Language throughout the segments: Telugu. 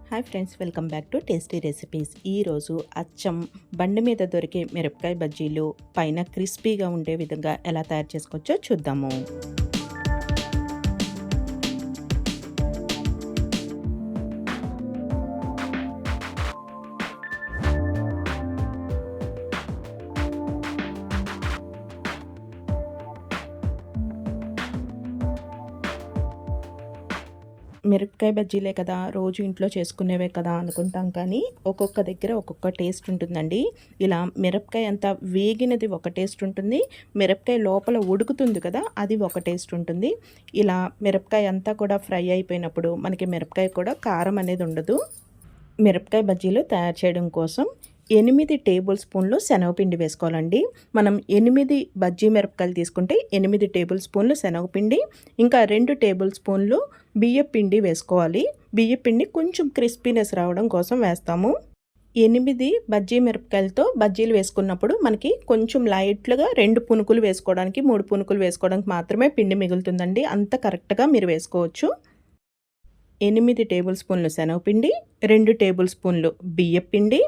Hi friends, welcome back to tasty recipes. ఈరోజు అచ్చం బండి మీద దొరికే మిరపకాయ బజ్జీలు పైన క్రిస్పీగా ఉండే విధంగా ఎలా తయారు చేసుకోవచ్చో చూద్దాము. మిరపకాయ బజ్జీలే కదా, రోజు ఇంట్లో చేసుకునేవే కదా అనుకుంటాం, కానీ ఒక్కొక్క దగ్గర ఒక్కొక్క టేస్ట్ ఉంటుందండి. ఇలా మిరపకాయ అంతా వేగినది ఒక టేస్ట్ ఉంటుంది, మిరపకాయ లోపల ఉడుకుతుంది కదా, అది ఒక టేస్ట్ ఉంటుంది. ఇలా మిరపకాయ అంతా కూడా ఫ్రై అయిపోయినప్పుడు మనకి మిరపకాయ కూడా కారం అనేది ఉండదు. మిరపకాయ బజ్జీలు తయారు చేయడం కోసం 8 టేబుల్ స్పూన్లు శనగపిండి వేసుకోవాలండి. మనం 8 బజ్జీ మిరపకాయలు తీసుకుంటే 8 టేబుల్ స్పూన్లు శనగపిండి, ఇంకా 2 టేబుల్ స్పూన్లు బియ్యపిండి వేసుకోవాలి. బియ్యపిండి కొంచెం క్రిస్పీనెస్ రావడం కోసం వేస్తాము. 8 బజ్జీ మిరపకాయలతో బజ్జీలు వేసుకున్నప్పుడు మనకి కొంచెం లైట్లుగా 2 పునుకులు వేసుకోవడానికి 3 పునుకులు వేసుకోవడానికి మాత్రమే పిండి మిగులుతుందండి. అంత కరెక్ట్గా మీరు వేసుకోవచ్చు. 8 టేబుల్ స్పూన్లు శనగపిండి, 2 టేబుల్ స్పూన్లు బియ్యపిండి,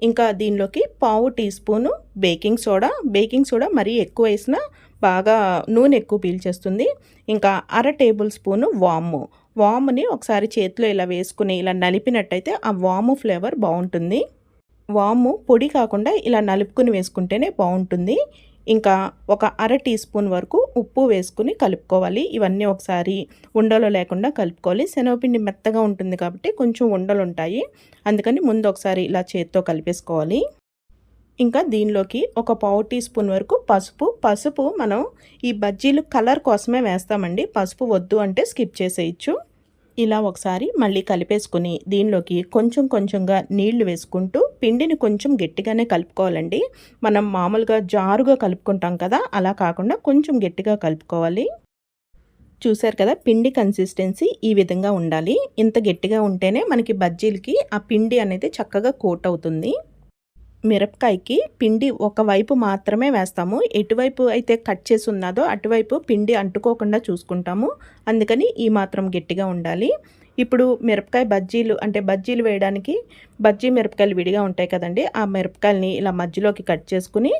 ఇంకా దీనిలోకి పావు టీ స్పూను బేకింగ్ సోడా మరీ ఎక్కువ వేసినా బాగా నూనె ఎక్కువ పీల్చేస్తుంది. ఇంకా అర టేబుల్ స్పూను వాముని ఒకసారి చేతిలో ఇలా వేసుకుని ఇలా నలిపినట్టయితే ఆ వాము ఫ్లేవర్ బాగుంటుంది. వాము పొడి కాకుండా ఇలా నలుపుకుని వేసుకుంటేనే బాగుంటుంది. ఇంకా ఒక అర టీ స్పూన్ వరకు ఉప్పు వేసుకుని కలుపుకోవాలి. ఇవన్నీ ఒకసారి ఉండలు లేకుండా కలుపుకోవాలి. శనగపిండి మెత్తగా ఉంటుంది కాబట్టి కొంచెం ఉండలు ఉంటాయి, అందుకని ముందు ఒకసారి ఇలా చేత్తో కలిపేసుకోవాలి. ఇంకా దీనిలోకి ఒక పావు టీ స్పూన్ వరకు పసుపు మనం ఈ బజ్జీలు కలర్ కోసమే వేస్తామండి. పసుపు వద్దు అంటే స్కిప్ చేసేయచ్చు. ఇలా ఒకసారి మళ్ళీ కలిపేసుకుని దీనిలోకి కొంచెంగా నీళ్లు వేసుకుంటూ పిండిని కొంచెం గట్టిగానే కలుపుకోవాలండి. మనం మామూలుగా జారుగా కలుపుకుంటాం కదా, అలా కాకుండా కొంచెం గట్టిగా కలుపుకోవాలి. చూసారు కదా, పిండి కన్సిస్టెన్సీ ఈ విధంగా ఉండాలి. ఇంత గట్టిగా ఉంటేనే మనకి బజ్జీలకి ఆ పిండి అనేది చక్కగా కోట్ అవుతుంది. మిరపకాయకి పిండి ఒకవైపు మాత్రమే వేస్తాము. ఎటువైపు అయితే కట్ చేసి ఉన్నదో అటువైపు పిండి అంటుకోకుండా చూసుకుంటాము, అందుకని ఈ మాత్రం గట్టిగా ఉండాలి. ఇప్పుడు మిరపకాయ బజ్జీలు వేయడానికి బజ్జీ మిరపకాయలు విడిగా ఉంటాయి కదండి, ఆ మిరపకాయలని ఇలా మధ్యలోకి కట్ చేసుకుని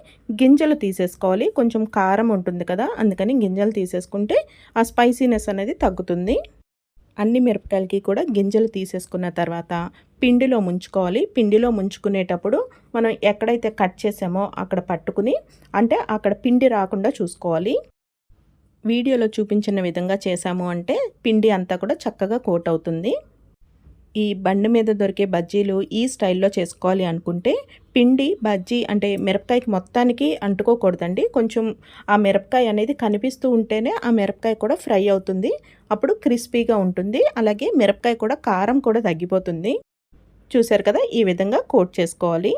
గింజలు తీసేసుకోవాలి. కొంచెం కారం ఉంటుంది కదా, అందుకని గింజలు తీసేసుకుంటే ఆ స్పైసీనెస్ అనేది తగ్గుతుంది. అన్ని మిరపకాయలకి కూడా గింజలు తీసేసుకున్న తర్వాత పిండిలో ముంచుకోవాలి. పిండిలో ముంచుకునేటప్పుడు మనం ఎక్కడైతే కట్ చేసామో అక్కడ పట్టుకుని, అంటే అక్కడ పిండి రాకుండా చూసుకోవాలి. వీడియోలో చూపించిన విధంగా చేసాము అంటే పిండి అంతా కూడా చక్కగా కోట్ అవుతుంది. ఈ బండి మీద దొరికే బజ్జీలు ఈ స్టైల్లో చేసుకోవాలి అనుకుంటే పిండి బజ్జీ అంటే మిరపకాయకి మొత్తానికి అంటుకోకూడదండి. కొంచెం ఆ మిరపకాయ అనేది కనిపిస్తూ ఉంటేనే ఆ మిరపకాయ కూడా ఫ్రై అవుతుంది, అప్పుడు క్రిస్పీగా ఉంటుంది. అలాగే మిరపకాయ కూడా కారం కూడా తగ్గిపోతుంది. చూసారు కదా, ఈ విధంగా కోట్ చేసుకోవాలి.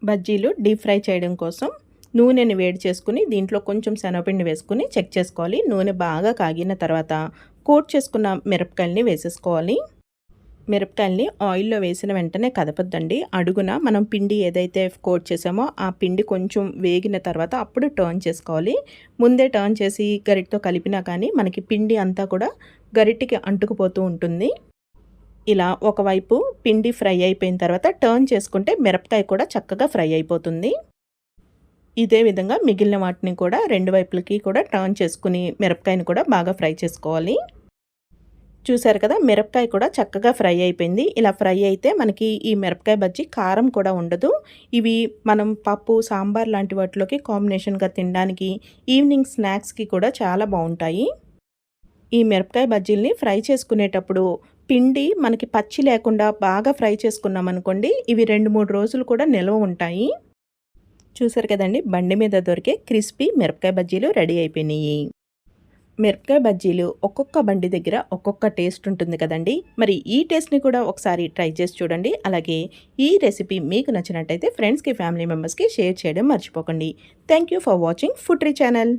బజ్జీలు డీప్ ఫ్రై చేయడం కోసం నూనెని వేడి చేసుకుని దీంట్లో కొంచెం శనగపిండి వేసుకుని చెక్ చేసుకోవాలి. నూనె బాగా కాగిన తర్వాత కోట్ చేసుకున్న మిరపకాయల్ని వేసేసుకోవాలి. మిరపకాయల్ని ఆయిల్లో వేసిన వెంటనే కదపొద్దండి. అడుగున మనం పిండి ఏదైతే కోట్ చేసామో ఆ పిండి కొంచెం వేగిన తర్వాత అప్పుడు టర్న్ చేసుకోవాలి. ముందే టర్న్ చేసి గరిటతో కలిపినా కానీ మనకి పిండి అంతా కూడా గరిటికి అంటుకుపోతూ ఉంటుంది. ఇలా ఒకవైపు పిండి ఫ్రై అయిపోయిన తర్వాత టర్న్ చేసుకుంటే మిరపకాయ కూడా చక్కగా ఫ్రై అయిపోతుంది. ఇదే విధంగా మిగిలిన వాటిని కూడా 2 వైపులకి కూడా టర్న్ చేసుకుని మిరపకాయని కూడా బాగా ఫ్రై చేసుకోవాలి. చూసారు కదా, మిరపకాయ కూడా చక్కగా ఫ్రై అయిపోయింది. ఇలా ఫ్రై అయితే మనకి ఈ మిరపకాయ బజ్జీ కారం కూడా ఉండదు. ఇవి మనం పప్పు, సాంబార్ లాంటి వాటిలోకి కాంబినేషన్గా తినడానికి, ఈవినింగ్ స్నాక్స్కి కూడా చాలా బాగుంటాయి. ఈ మిరపకాయ బజ్జీల్ని ఫ్రై చేసుకునేటప్పుడు పిండి మనకి పచ్చి లేకుండా బాగా ఫ్రై చేసుకున్నాం అనుకోండి, ఇవి 2-3 రోజులు కూడా నిల్వ ఉంటాయి. చూసారు కదండి, బండి మీద దొరికే క్రిస్పీ మిరపకాయ బజ్జీలు రెడీ అయిపోయినాయి. మిరపకాయ బజ్జీలు ఒక్కొక్క బండి దగ్గర ఒక్కొక్క టేస్ట్ ఉంటుంది కదండి. మరి ఈ టేస్ట్ని కూడా ఒకసారి ట్రై చేసి చూడండి. అలాగే ఈ రెసిపీ మీకు నచ్చినట్టయితే ఫ్రెండ్స్కి, ఫ్యామిలీ మెంబర్స్కి షేర్ చేయడం మర్చిపోకండి. Thank you for watching food tree channel.